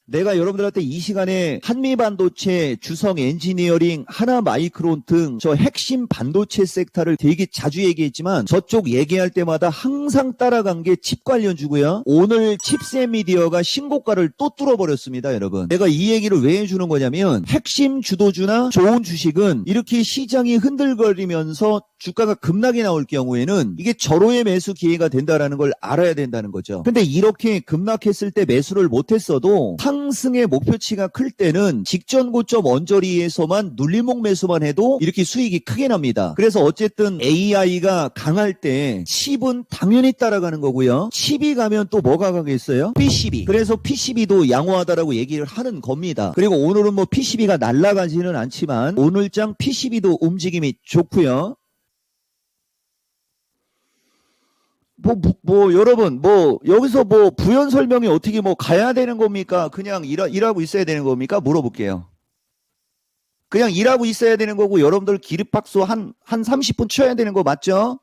내가 여러분들한테 이 시간에 한미반도체, 주성 엔지니어링, 하나마이크론 등 저 핵심 반도체 섹터를 되게 자주 얘기했지만 저쪽 얘기할 때마다 항상 따라간 게 칩 관련주고요. 오늘 칩셋미디어가 신고가를 또 뚫어버렸습니다, 여러분. 내가 이 얘기를 왜 해주는 거냐면 핵심 주도주나 좋은 주식은 이렇게 시장이 흔들거리면서 주가가 급락이 나올 경우에는 이게 절호의 매수 기회가 된다는 걸 알아야 된다는 거죠. 근데 이렇게 급락했을 때 매수를 못했어도 상승의 목표치가 클 때는 직전 고점 언저리에서만 눌림목 매수만 해도 이렇게 수익이 크게 납니다. 그래서 어쨌든 AI가 강할 때 칩은 당연히 따라가는 거고요. 칩이 가면 또 뭐가 가겠어요? PCB. 그래서 PCB도 양호하다라고 얘기를 하는 겁니다. 그리고 오늘은 뭐 PCB가 날아가지는 않지만 오늘장 PCB도 움직임이 좋고요. 여러분, 여기서 부연 설명이 어떻게 가야 되는 겁니까? 그냥 일하고 있어야 되는 겁니까? 물어볼게요. 그냥 일하고 있어야 되는 거고, 여러분들 기립박수 한 30분 쳐야 되는 거 맞죠?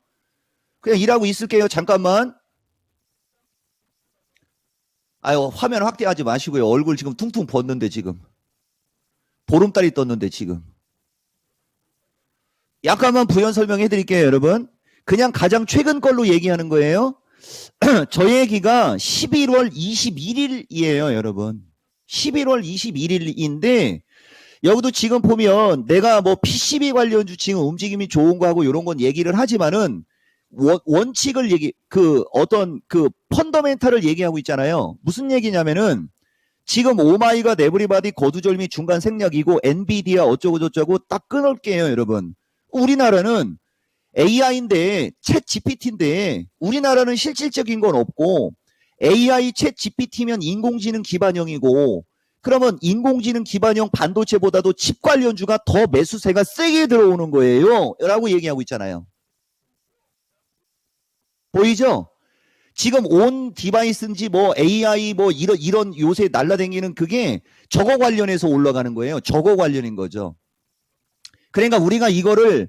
그냥 일하고 있을게요. 잠깐만. 아유, 화면 확대하지 마시고요. 얼굴 지금 퉁퉁 벗는데, 지금. 보름달이 떴는데, 지금. 약간만 부연 설명해 드릴게요, 여러분. 그냥 가장 최근 걸로 얘기하는 거예요. 저 얘기가 11월 21일이에요, 여러분. 11월 21일인데 여기도 지금 보면 내가 PCB 관련주 지금 움직임이 좋은 거 하고 이런 건 얘기를 하지만은 원칙을 어떤 펀더멘탈을 얘기하고 있잖아요. 무슨 얘기냐면은 지금 오마이갓 에브리바디 거두절미 중간 생략이고 엔비디아 어쩌고저쩌고 딱 끊을게요, 여러분. 우리나라는 AI인데 챗 GPT인데 우리나라는 실질적인 건 없고 AI 챗 GPT면 인공지능 기반형이고 그러면 인공지능 기반형 반도체보다도 칩 관련주가 더 매수세가 세게 들어오는 거예요 라고 얘기하고 있잖아요. 보이죠? 지금 온 디바이스인지 AI 이런 요새 날라다니는 그게 저거 관련해서 올라가는 거예요. 저거 관련인 거죠. 그러니까 우리가 이거를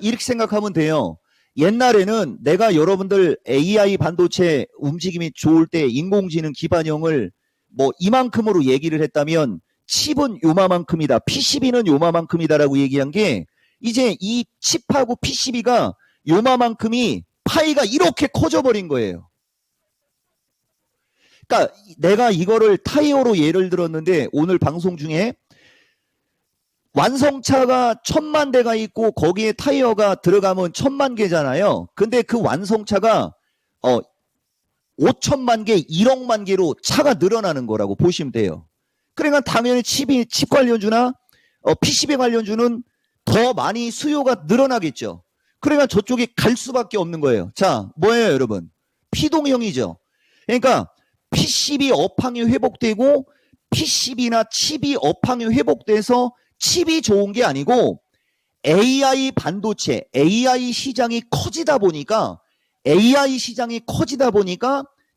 이렇게 생각하면 돼요. 옛날에는 내가 여러분들 AI 반도체 움직임이 좋을 때 인공지능 기반형을 뭐 이만큼으로 얘기를 했다면 칩은 요마만큼이다. PCB는 요마만큼이다라고 얘기한 게 이제 이 칩하고 PCB가 요마만큼이 파이가 이렇게 커져버린 거예요. 그러니까 내가 이거를 타이어로 예를 들었는데 오늘 방송 중에 완성차가 1000만 대가 있고 거기에 타이어가 들어가면 1000만 개잖아요. 근데 그 완성차가 5천만 개, 1억만 개로 차가 늘어나는 거라고 보시면 돼요. 그러니까 당연히 칩 관련주나 PCB 관련주는 더 많이 수요가 늘어나겠죠. 그러니까 저쪽에 갈 수밖에 없는 거예요. 자, 뭐예요, 여러분? 피동형이죠. 그러니까 PCB 업황이 회복되고 PCB나 칩이 업황이 회복돼서 칩이 좋은 게 아니고 AI 반도체, AI 시장이 커지다 보니까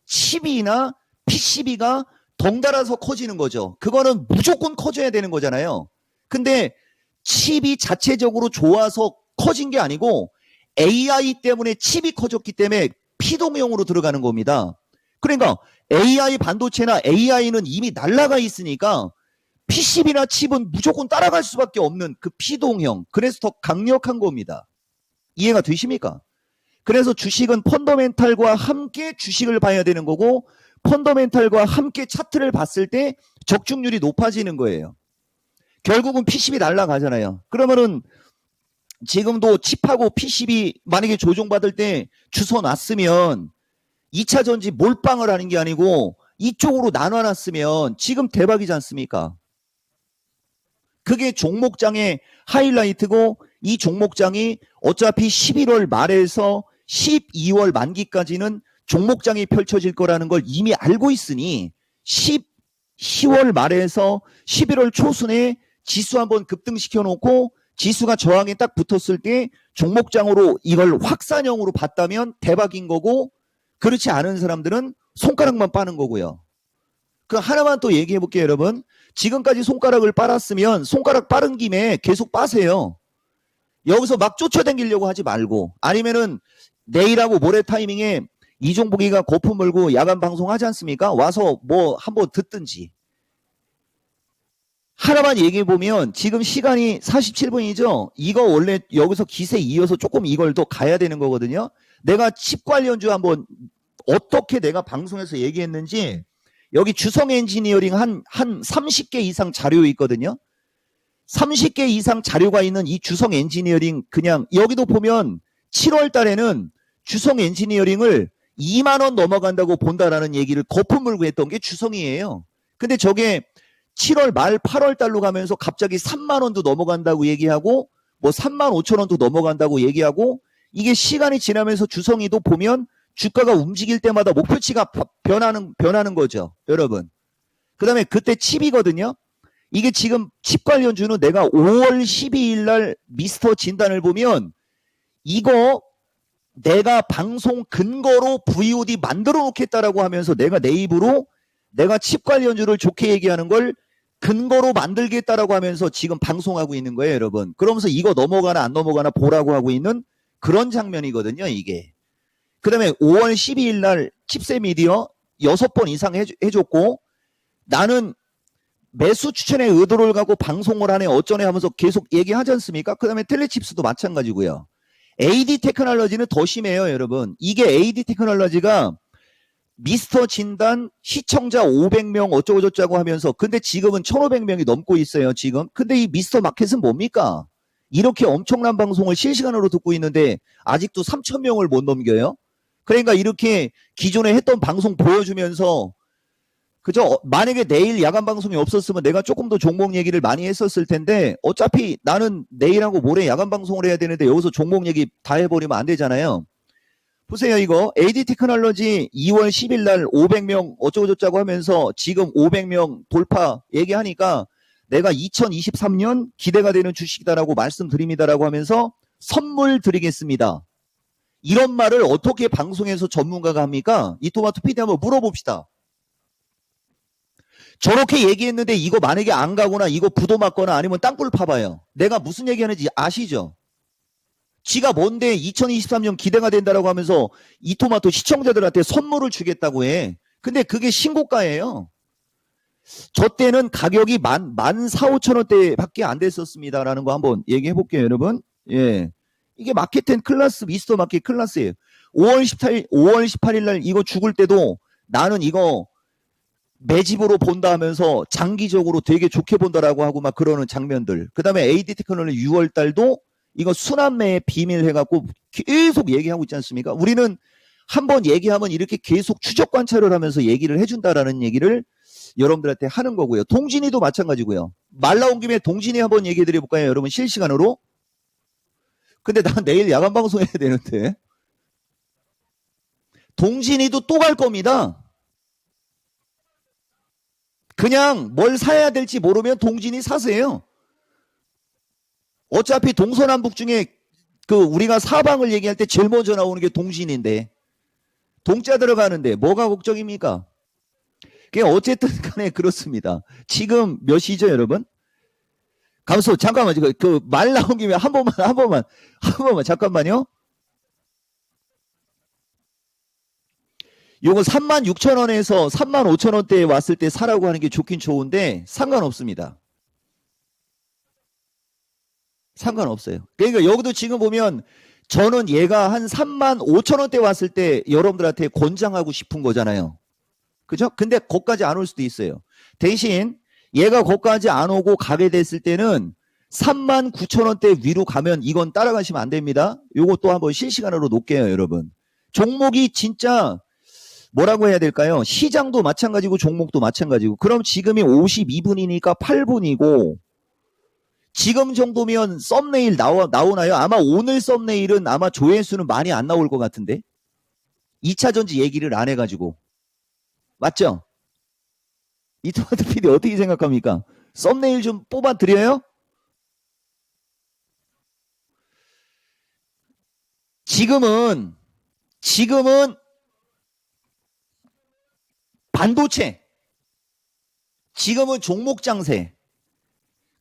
칩이나 PCB가 덩달아서 커지는 거죠. 그거는 무조건 커져야 되는 거잖아요. 근데 칩이 자체적으로 좋아서 커진 게 아니고 AI 때문에 칩이 커졌기 때문에 피동형으로 들어가는 겁니다. 그러니까 AI 반도체나 AI는 이미 날아가 있으니까 PCB나 칩은 무조건 따라갈 수밖에 없는 그 피동형. 그래서 더 강력한 겁니다. 이해가 되십니까? 그래서 주식은 펀더멘탈과 함께 주식을 봐야 되는 거고 펀더멘탈과 함께 차트를 봤을 때 적중률이 높아지는 거예요. 결국은 PCB 날아가잖아요. 그러면은 지금도 칩하고 PCB 만약에 조종받을 때 주소 놨으면 2차 전지 몰빵을 하는 게 아니고 이쪽으로 나눠놨으면 지금 대박이지 않습니까? 그게 종목장의 하이라이트고 이 종목장이 어차피 11월 말에서 12월 만기까지는 종목장이 펼쳐질 거라는 걸 이미 알고 있으니 10월 말에서 11월 초순에 지수 한번 급등시켜 놓고 지수가 저항에 딱 붙었을 때 종목장으로 이걸 확산형으로 봤다면 대박인 거고 그렇지 않은 사람들은 손가락만 빠는 거고요. 그 하나만 또 얘기해 볼게요, 여러분. 지금까지 손가락을 빨았으면 손가락 빠른 김에 계속 빠세요. 여기서 막 쫓아다니려고 하지 말고 아니면은 내일하고 모레 타이밍에 이종복이가 거품 물고 야간 방송 하지 않습니까? 와서 뭐 한번 듣든지. 하나만 얘기해 보면 지금 시간이 47분이죠. 이거 원래 여기서 기세 이어서 조금 이걸 더 가야 되는 거거든요. 내가 칩 관련주 한번 어떻게 내가 방송에서 얘기했는지 여기 주성 엔지니어링 한 30개 이상 자료 있거든요. 30개 이상 자료가 있는 이 주성 엔지니어링 그냥 여기도 보면 7월 달에는 주성 엔지니어링을 2만 원 넘어간다고 본다라는 얘기를 거품 물고 했던 게 주성이에요. 근데 저게 7월 말 8월 달로 가면서 갑자기 3만 원도 넘어간다고 얘기하고 뭐 3만 5천 원도 넘어간다고 얘기하고 이게 시간이 지나면서 주성이도 보면 주가가 움직일 때마다 목표치가 변하는 거죠. 여러분. 그 다음에 그때 칩이거든요. 이게 지금 칩 관련주는 내가 5월 12일 날 미스터 진단을 보면 이거 내가 방송 근거로 VOD 만들어 놓겠다라고 하면서 내가 내 입으로 내가 칩 관련주를 좋게 얘기하는 걸 근거로 만들겠다라고 하면서 지금 방송하고 있는 거예요, 여러분. 그러면서 이거 넘어가나 안 넘어가나 보라고 하고 있는 그런 장면이거든요, 이게. 그 다음에 5월 12일 날 칩세 미디어 6번 이상 해줬고 나는 매수 추천에 의도를 가고 방송을 하네 어쩌네 하면서 계속 얘기하지 않습니까? 그 다음에 텔레칩스도 마찬가지고요. AD 테크놀로지는 더 심해요, 여러분. 이게 AD 테크놀로지가 미스터 진단 시청자 500명 어쩌고저쩌고 하면서 근데 지금은 1500명이 넘고 있어요, 지금. 근데 이 미스터 마켓은 뭡니까? 이렇게 엄청난 방송을 실시간으로 듣고 있는데 아직도 3000명을 못 넘겨요? 그러니까 이렇게 기존에 했던 방송 보여주면서 그죠? 만약에 내일 야간 방송이 없었으면 내가 조금 더 종목 얘기를 많이 했었을 텐데 어차피 나는 내일하고 모레 야간 방송을 해야 되는데 여기서 종목 얘기 다 해버리면 안 되잖아요. 보세요, 이거 AD 테크놀로지 2월 10일 날 500명 어쩌고저쩌고 하면서 지금 500명 돌파 얘기하니까 내가 2023년 기대가 되는 주식이다라고 말씀드립니다라고 하면서 선물 드리겠습니다. 이런 말을 어떻게 방송에서 전문가가 합니까? 이토마토 PD 한번 물어봅시다. 저렇게 얘기했는데 이거 만약에 안 가거나 이거 부도 맞거나 아니면 땅굴 파봐요. 내가 무슨 얘기하는지 아시죠? 지가 뭔데 2023년 기대가 된다라고 하면서 이토마토 시청자들한테 선물을 주겠다고 해. 근데 그게 신고가예요. 저 때는 가격이 14,5천원대밖에 안 됐었습니다라는 거 한번 얘기해 볼게요, 여러분. 예. 이게 마켓10 클래스, 미스터 마켓 클래스예요. 5월 18일 날 이거 죽을 때도 나는 이거 매집으로 본다 하면서 장기적으로 되게 좋게 본다라고 하고 막 그러는 장면들. 그 다음에 AD 테크놀로지 6월 달도 이거 순환매의 비밀 해갖고 계속 얘기하고 있지 않습니까? 우리는 한번 얘기하면 이렇게 계속 추적 관찰을 하면서 얘기를 해준다라는 얘기를 여러분들한테 하는 거고요. 동진이도 마찬가지고요. 말 나온 김에 동진이 한번 얘기해 드려볼까요? 여러분 실시간으로. 근데 난 내일 야간 방송해야 되는데. 동진이도 또 갈 겁니다. 그냥 뭘 사야 될지 모르면 동진이 사세요. 어차피 동서남북 중에 그 우리가 사방을 얘기할 때 제일 먼저 나오는 게 동진인데 동자 들어가는데 뭐가 걱정입니까? 어쨌든 간에 그렇습니다. 지금 몇 시죠, 여러분? 감소, 잠깐만, 그 말 나온 김에 한 번만, 잠깐만요. 요거 36,000원에서 35,000원대에 왔을 때 사라고 하는 게 좋긴 좋은데 상관없습니다. 상관없어요. 그러니까 여기도 지금 보면 저는 얘가 한 35,000원대 왔을 때 여러분들한테 권장하고 싶은 거잖아요. 그죠? 근데 거기까지 안 올 수도 있어요. 대신 얘가 거기까지 안 오고 가게 됐을 때는 39,000원대 위로 가면 이건 따라가시면 안 됩니다. 요거 또 한번 실시간으로 놓을게요, 여러분. 종목이 진짜 뭐라고 해야 될까요? 시장도 마찬가지고 종목도 마찬가지고. 그럼 지금이 52분이니까 8분이고 지금 정도면 썸네일 나오나요? 아마 오늘 썸네일은 아마 조회수는 많이 안 나올 것 같은데 2차전지 얘기를 안 해가지고. 맞죠? 이토마토 PD 어떻게 생각합니까? 썸네일 좀 뽑아 드려요? 지금은 반도체, 지금은 종목 장세,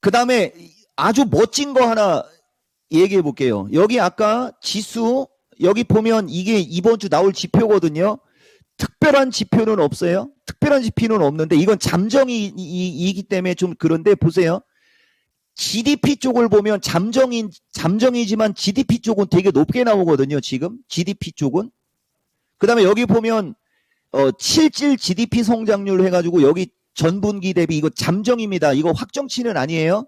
그 다음에 아주 멋진 거 하나 얘기해 볼게요. 여기 아까 지수, 여기 보면 이게 이번 주 나올 지표거든요. 특별한 지표는 없어요. 특별한 지표는 없는데 이건 잠정이기 때문에 좀 그런데 보세요. GDP 쪽을 보면 잠정이지만 GDP 쪽은 되게 높게 나오거든요. 지금 GDP 쪽은. 그 다음에 여기 보면 실질 GDP 성장률 해가지고 여기 전분기 대비 이거 잠정입니다. 이거 확정치는 아니에요.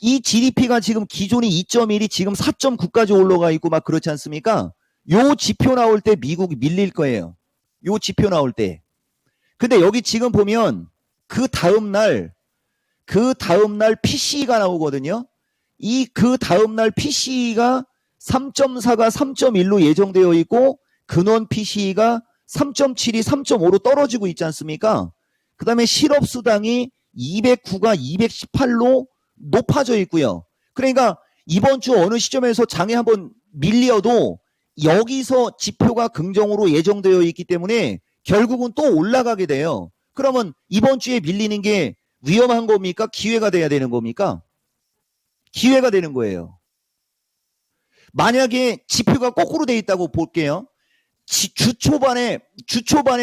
이 GDP가 지금 기존이 2.1이 지금 4.9까지 올라가 있고 막 그렇지 않습니까? 요 지표 나올 때 미국이 밀릴 거예요. 요 지표 나올 때. 근데 여기 지금 보면 그 다음날 PCE가 나오거든요. 그 다음날 PCE가 3.4가 3.1로 예정되어 있고 근원 PCE가 3.7이 3.5로 떨어지고 있지 않습니까? 그 다음에 실업수당이 209가 218로 높아져 있고요. 그러니까 이번 주 어느 시점에서 장에 한번 밀려도 여기서 지표가 긍정으로 예정되어 있기 때문에 결국은 또 올라가게 돼요. 그러면 이번 주에 밀리는 게 위험한 겁니까? 기회가 돼야 되는 겁니까? 기회가 되는 거예요. 만약에 지표가 거꾸로 돼 있다고 볼게요. 주 초반에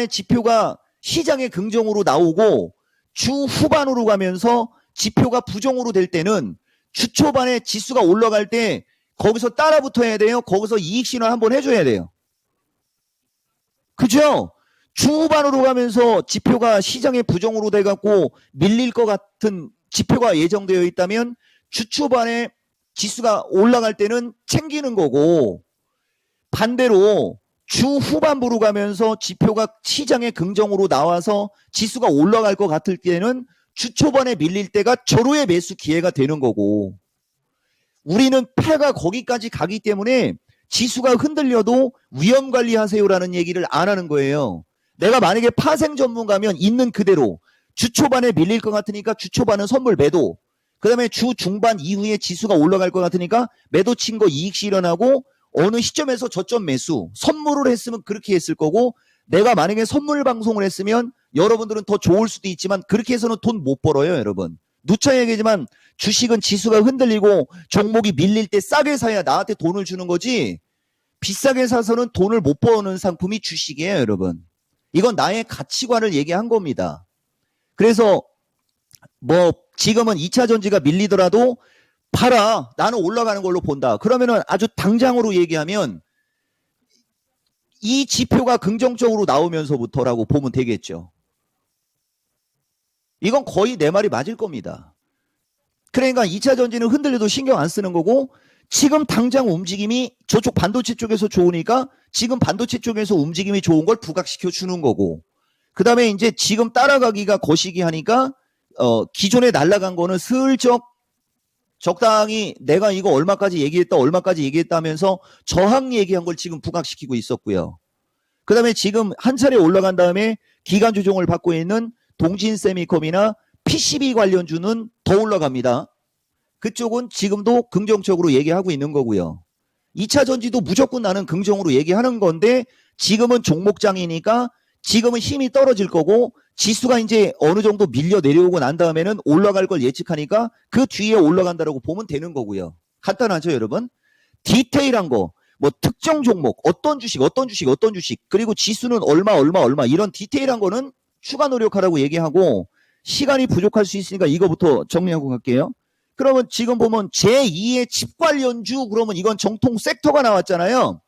지표가 시장의 긍정으로 나오고 주 후반으로 가면서 지표가 부정으로 될 때는 주 초반에 지수가 올라갈 때 거기서 따라 붙어야 돼요. 거기서 이익 신호 한번 해줘야 돼요. 그죠? 주 후반으로 가면서 지표가 시장의 부정으로 돼갖고 밀릴 것 같은 지표가 예정되어 있다면 주 초반에 지수가 올라갈 때는 챙기는 거고 반대로 주 후반부로 가면서 지표가 시장의 긍정으로 나와서 지수가 올라갈 것 같을 때는 주 초반에 밀릴 때가 절호의 매수 기회가 되는 거고 우리는 패가 거기까지 가기 때문에 지수가 흔들려도 위험 관리하세요라는 얘기를 안 하는 거예요. 내가 만약에 파생 전문가면 있는 그대로 주 초반에 밀릴 것 같으니까 주 초반은 선물 매도 그 다음에 주 중반 이후에 지수가 올라갈 것 같으니까 매도 친 거 이익 실현하고 어느 시점에서 저점 매수 선물을 했으면 그렇게 했을 거고 내가 만약에 선물 방송을 했으면 여러분들은 더 좋을 수도 있지만 그렇게 해서는 돈 못 벌어요 여러분. 누차 얘기지만 주식은 지수가 흔들리고 종목이 밀릴 때 싸게 사야 나한테 돈을 주는 거지, 비싸게 사서는 돈을 못 버는 상품이 주식이에요, 여러분. 이건 나의 가치관을 얘기한 겁니다. 그래서 뭐 지금은 2차 전지가 밀리더라도 팔아. 나는 올라가는 걸로 본다. 그러면은 아주 당장으로 얘기하면 이 지표가 긍정적으로 나오면서부터라고 보면 되겠죠. 이건 거의 내 말이 맞을 겁니다. 그러니까 2차 전지는 흔들려도 신경 안 쓰는 거고, 지금 당장 움직임이 저쪽 반도체 쪽에서 좋으니까 지금 반도체 쪽에서 움직임이 좋은 걸 부각시켜 주는 거고, 그 다음에 이제 지금 따라가기가 거시기 하니까 기존에 날아간 거는 슬쩍 적당히 내가 이거 얼마까지 얘기했다 하면서 저항 얘기한 걸 지금 부각시키고 있었고요. 그 다음에 지금 한 차례 올라간 다음에 기간 조정을 받고 있는 동진세미컴이나 PCB 관련주는 더 올라갑니다. 그쪽은 지금도 긍정적으로 얘기하고 있는 거고요. 2차 전지도 무조건 나는 긍정으로 얘기하는 건데, 지금은 종목장이니까 지금은 힘이 떨어질 거고, 지수가 이제 어느 정도 밀려 내려오고 난 다음에는 올라갈 걸 예측하니까 그 뒤에 올라간다라고 보면 되는 거고요. 간단하죠, 여러분? 디테일한 거, 뭐 특정 종목, 어떤 주식, 그리고 지수는 얼마 이런 디테일한 거는 추가 노력하라고 얘기하고, 시간이 부족할 수 있으니까 이거부터 정리하고 갈게요. 그러면 지금 보면 제2의 칩 관련주, 그러면 이건 정통 섹터가 나왔잖아요.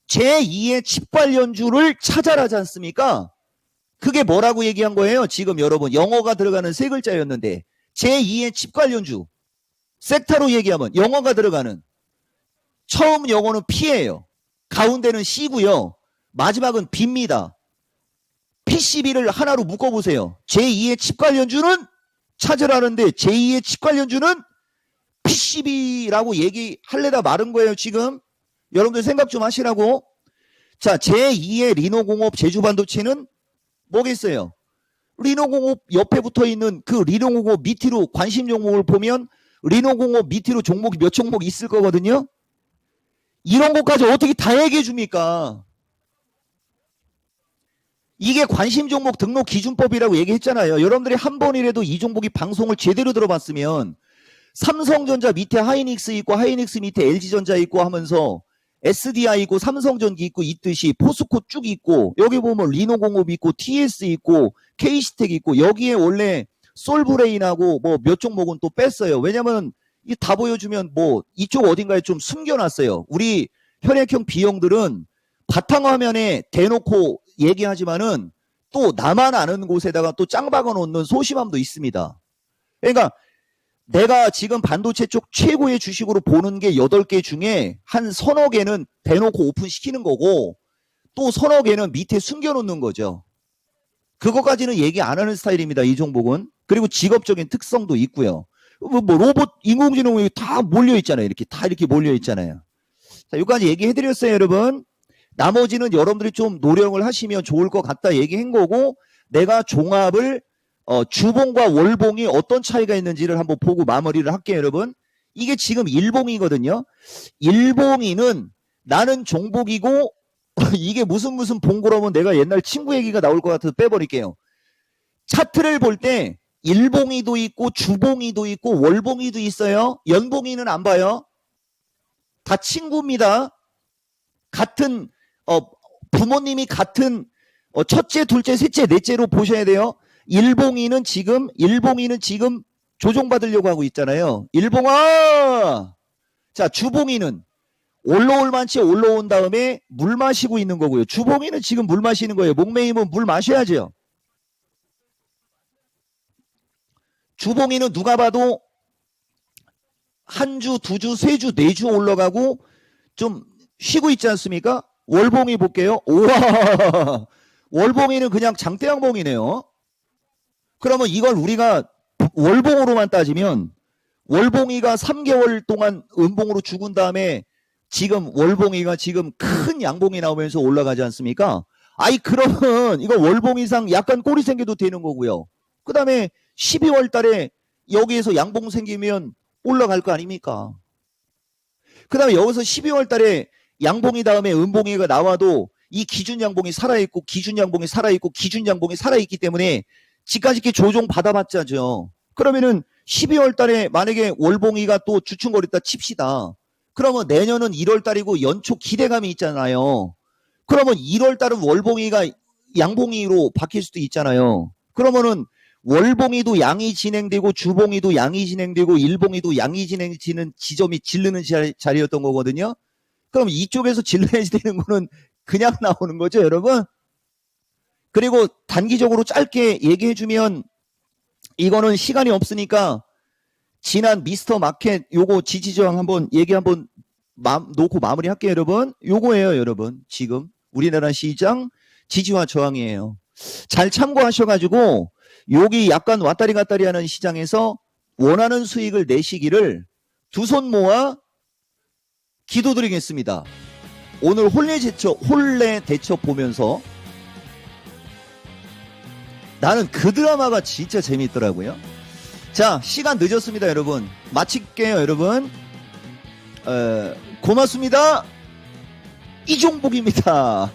제2의 칩 관련주를 찾아라지 않습니까? 그게 뭐라고 얘기한 거예요? 지금 여러분 영어가 들어가는 세 글자였는데, 제2의 칩 관련주, 섹터로 얘기하면 영어가 들어가는, 처음 영어는 P예요. 가운데는 C고요. 마지막은 B입니다. PCB를 하나로 묶어보세요. 제2의 칩 관련주는 찾으라는데 제2의 칩 관련주는 PCB라고 얘기할래다 마른 거예요, 지금. 여러분들 생각 좀 하시라고. 자, 제2의 리노공업 제주반도체는 뭐겠어요? 리노공업 옆에 붙어 있는 그 리노공업 밑으로 관심 종목을 보면 리노공업 밑으로 종목이 몇 종목 있을 거거든요. 이런 것까지 어떻게 다 얘기해 줍니까? 이게 관심 종목 등록 기준법이라고 얘기했잖아요. 여러분들이 한 번이라도 이 종목이 방송을 제대로 들어봤으면, 삼성전자 밑에 하이닉스 있고 하이닉스 밑에 LG전자 있고 하면서 SDI 있고 삼성전기 있고 있듯이 포스코 쭉 있고, 여기 보면 리노공업 있고 TS 있고 K시텍 있고, 여기에 원래 솔브레인하고 뭐 몇 종목은 또 뺐어요. 왜냐면 이 다 보여주면 뭐 이쪽 어딘가에 좀 숨겨놨어요. 우리 혈액형 B형들은 바탕화면에 대놓고 얘기하지만은 또 나만 아는 곳에다가 또 짱 박아 놓는 소심함도 있습니다. 그러니까 내가 지금 반도체 쪽 최고의 주식으로 보는 게 8개 중에 한 서너 개는 대놓고 오픈시키는 거고, 또 서너 개는 밑에 숨겨놓는 거죠. 그거까지는 얘기 안 하는 스타일입니다, 이 종목은. 그리고 직업적인 특성도 있고요. 뭐 로봇, 인공지능이 다 몰려있잖아요. 이렇게 몰려있잖아요. 자, 여기까지 얘기해드렸어요, 여러분. 나머지는 여러분들이 좀 노력을 하시면 좋을 것 같다 얘기한 거고, 내가 종합을 주봉과 월봉이 어떤 차이가 있는지를 한번 보고 마무리를 할게요, 여러분. 이게 지금 일봉이거든요. 일봉이는 나는 종복이고 이게 무슨 봉고라면 내가 옛날 친구 얘기가 나올 것 같아서 빼버릴게요. 차트를 볼 때 일봉이도 있고 주봉이도 있고 월봉이도 있어요. 연봉이는 안 봐요. 다 친구입니다. 같은 부모님이 같은 첫째, 둘째, 셋째, 넷째로 보셔야 돼요. 일봉이는 지금 조종받으려고 하고 있잖아요. 일봉아! 자, 주봉이는 올라올 만치 올라온 다음에 물 마시고 있는 거고요. 주봉이는 지금 물 마시는 거예요. 목매이면 물 마셔야죠. 주봉이는 누가 봐도 한 주, 두 주, 세 주, 네 주 올라가고 좀 쉬고 있지 않습니까? 월봉이 볼게요. 우와! 월봉이는 그냥 장대양봉이네요. 그러면 이걸 우리가 월봉으로만 따지면 월봉이가 3개월 동안 음봉으로 죽은 다음에 지금 월봉이가 지금 큰 양봉이 나오면서 올라가지 않습니까? 아이 그러면 이거 월봉 이상 약간 꼬리 생겨도 되는 거고요. 그 다음에 12월 달에 여기에서 양봉 생기면 올라갈 거 아닙니까? 그 다음에 여기서 12월 달에 양봉이 다음에 음봉이가 나와도 이 기준 양봉이 살아있고 기준 양봉이 살아있고 기준 양봉이 살아있기 때문에 지금까지 조종 받아봤자죠. 그러면은 12월 달에 만약에 월봉이가 또 주춤거렸다 칩시다. 그러면 내년은 1월 달이고 연초 기대감이 있잖아요. 그러면 1월 달은 월봉이가 양봉이로 바뀔 수도 있잖아요. 그러면은 월봉이도 양이 진행되고 주봉이도 양이 진행되고 일봉이도 양이 진행되는 지점이 질르는 자리였던 거거든요. 그럼 이쪽에서 질러야지 되는 거는 그냥 나오는 거죠, 여러분. 그리고 단기적으로 짧게 얘기해주면 이거는 시간이 없으니까 지난 미스터 마켓 요거 지지저항 한번 얘기 한번 놓고 마무리할게요, 여러분. 요거예요, 여러분. 지금 우리나라 시장 지지와 저항이에요. 잘 참고하셔가지고 여기 약간 왔다리 갔다리 하는 시장에서 원하는 수익을 내시기를 두 손 모아 기도드리겠습니다. 오늘 혼례 대첩 보면서 나는 그 드라마가 진짜 재미있더라고요. 자, 시간 늦었습니다, 여러분. 마칠게요, 여러분. 고맙습니다. 이종복입니다.